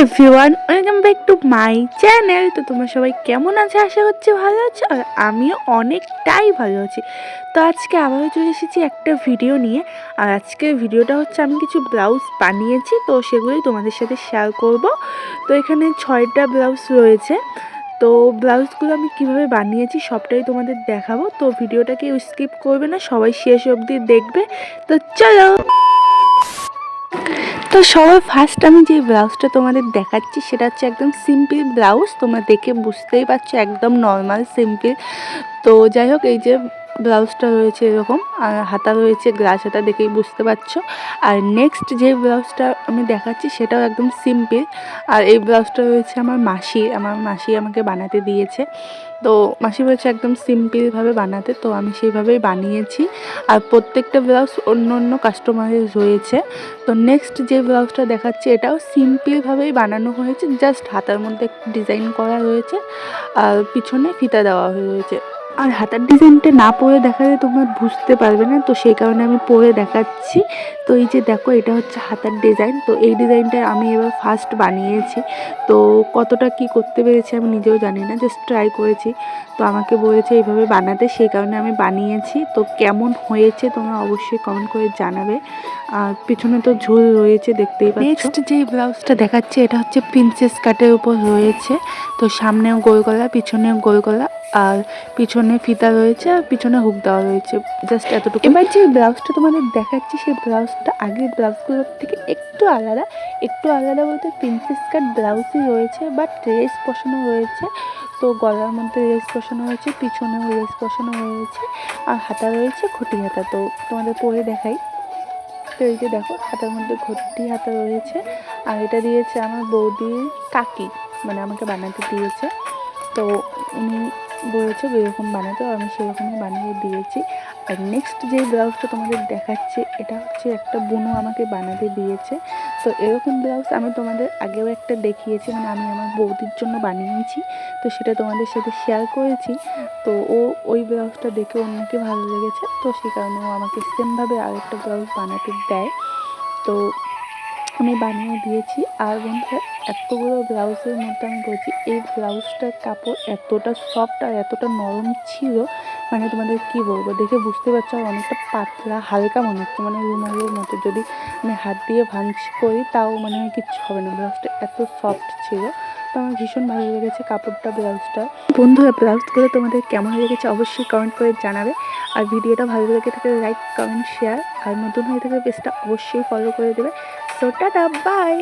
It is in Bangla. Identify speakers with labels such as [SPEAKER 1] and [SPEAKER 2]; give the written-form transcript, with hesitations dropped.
[SPEAKER 1] Everyone, welcome back to my channel. তো তোমরা সবাই কেমন আছো? আশা করছি ভালো আছো, আর আমিও অনেকটাই ভালো আছি। তো আজকে আবারও চলে এসেছি একটা ভিডিও নিয়ে। আর আজকের ভিডিওটা হচ্ছে আমি কিছু ব্লাউজ বানিয়েছি, তো সেগুলোই তোমাদের সাথে শেয়ার করব। তো এখানে 6টা ব্লাউজ রয়েছে। তো ব্লাউজগুলো আমি কিভাবে বানিয়েছি সবটাই তোমাদের দেখাবো। তো ভিডিওটাকে স্কিপ করবে না, সবাই শেষ অবধি দেখবে। তো চলো। তো সবার ফার্স্ট আমি যে ব্লাউজটা তোমাদের দেখাচ্ছি সেটা হচ্ছে একদম সিম্পল ব্লাউজ। তোমরা দেখে বুঝতেই পারছো একদম নর্মাল সিম্পল। তো যাই হোক, এই যে ব্লাউজটা রয়েছে এরকম, আর হাতা রয়েছে গ্লাস হাতা, দেখেই বুঝতে পারছো। আর নেক্সট যে ব্লাউজটা আমি দেখাচ্ছি সেটাও একদম সিম্পল। আর এই ব্লাউজটা রয়েছে আমার মাসি আমাকে বানাতে দিয়েছে। তো মাসি বলেছে একদম সিম্পলভাবে বানাতে, তো আমি সেইভাবেই বানিয়েছি। আর প্রত্যেকটা ব্লাউজ অন্য অন্য কাস্টমারের রয়েছে। তো নেক্সট যে ব্লাউজটা দেখাচ্ছি এটাও সিম্পলভাবেই বানানো হয়েছে, জাস্ট হাতার মধ্যে একটু ডিজাইন করা রয়েছে আর পিছনে ফিতা দেওয়া হয়েছে। আর হাতার ডিজাইনটা না পরে দেখালে তোমরা বুঝতে পারবে না, তো সেই কারণে আমি পরে দেখাচ্ছি। তো এই যে দেখো, এটা হচ্ছে হাতার ডিজাইন। তো এই ডিজাইনটা আমি এবার ফার্স্ট বানিয়েছি। তো কতটা কি করতে পেরেছি আমি নিজেও জানি না, জাস্ট ট্রাই করেছি। তো আমাকে বলেছে এইভাবে বানাতে, সেই কারণে আমি বানিয়েছি। তো কেমন হয়েছে তোমরা অবশ্যই কমেন্ট করে জানাবে। আর পিছনে তো ঝুল রয়েছে, দেখতেই পাচ্ছ। নেক্সট যে ব্লাউজটা দেখাচ্ছি এটা হচ্ছে প্রিন্সেস কাটের উপর রয়েছে। তো সামনেও গোল গলা, পিছনেও গোল গলা, আর পিছনে ফিতা রয়েছে আর পিছনে হুক দেওয়া রয়েছে, জাস্ট এতটুকু। এবার যে ব্লাউজটা তোমাদের দেখাচ্ছি সেই ব্লাউজটা আগের ব্লাউজগুলোর থেকে একটু আলাদা। একটু আলাদা বলতে প্রিন্সেস কাট ব্লাউজই রয়েছে, বাট লেস বসানো রয়েছে। তো গলার মধ্যে লেস বসানো হয়েছে, পিছনেও লেস বসানো হয়েছে, আর হাতা রয়েছে ঘটি হাতা। তো তোমাদের পরে দেখাই। তো এই যে দেখো, হাতার মধ্যে ঘটি হাতা রয়েছে। আর এটা দিয়েছে আমার বৌদির কাকি, মানে আমাকে বানাতে দিয়েছে। তো উনি বলেছে এরকম বানাতে, আমি সেরকমই বানিয়ে দিয়েছি। আর নেক্সট যে ব্লাউজটা তোমাদের দেখাচ্ছি এটা হচ্ছে একটা বুনু আমাকে বানাতে দিয়েছে। তো এরকম ব্লাউজ আমি তোমাদের আগেও একটা দেখিয়েছি, মানে আমি আমার বৌদির জন্য বানিয়েছি। তো সেটা তোমাদের সাথে শেয়ার করেছি। তো ওই ব্লাউজটা দেখে অন্যকে ভালো লেগেছে, তো সেই কারণে ও আমাকে সেমভাবে আরেকটা ব্লাউজ বানাতে দেয়। তো আমি বানিয়ে দিয়েছি। আর বন্ধুরা, এতগুলো ব্লাউজের মধ্যে আমি বলছি এই ব্লাউজটার কাপড় এতটা সফট আর এতটা নরম ছিল, মানে তোমাদের কি বলবো, দেখে বুঝতে পারছো। আর অনেকটা পাতলা হালকা মনে হচ্ছে, মানে রুমালের মতো। যদি আমি হাত দিয়ে ভাঁজ করি তাও মানে কিচ্ছু হবে না, ব্লাউজটা এত সফট ছিল। তো আমার ভীষণ ভালো লেগেছে কাপড়টা, ব্লাউজটা। বন্ধুরা, ব্লাউজগুলো তোমাদের কেমন লেগেছে অবশ্যই কমেন্ট করে জানাবে। আর ভিডিওটা ভালো লেগে থাকলে লাইক, কমেন্ট, শেয়ার। আর নতুন হয়ে থাকলে পেজটা অবশ্যই ফলো করে দেবে। So, tada, bye.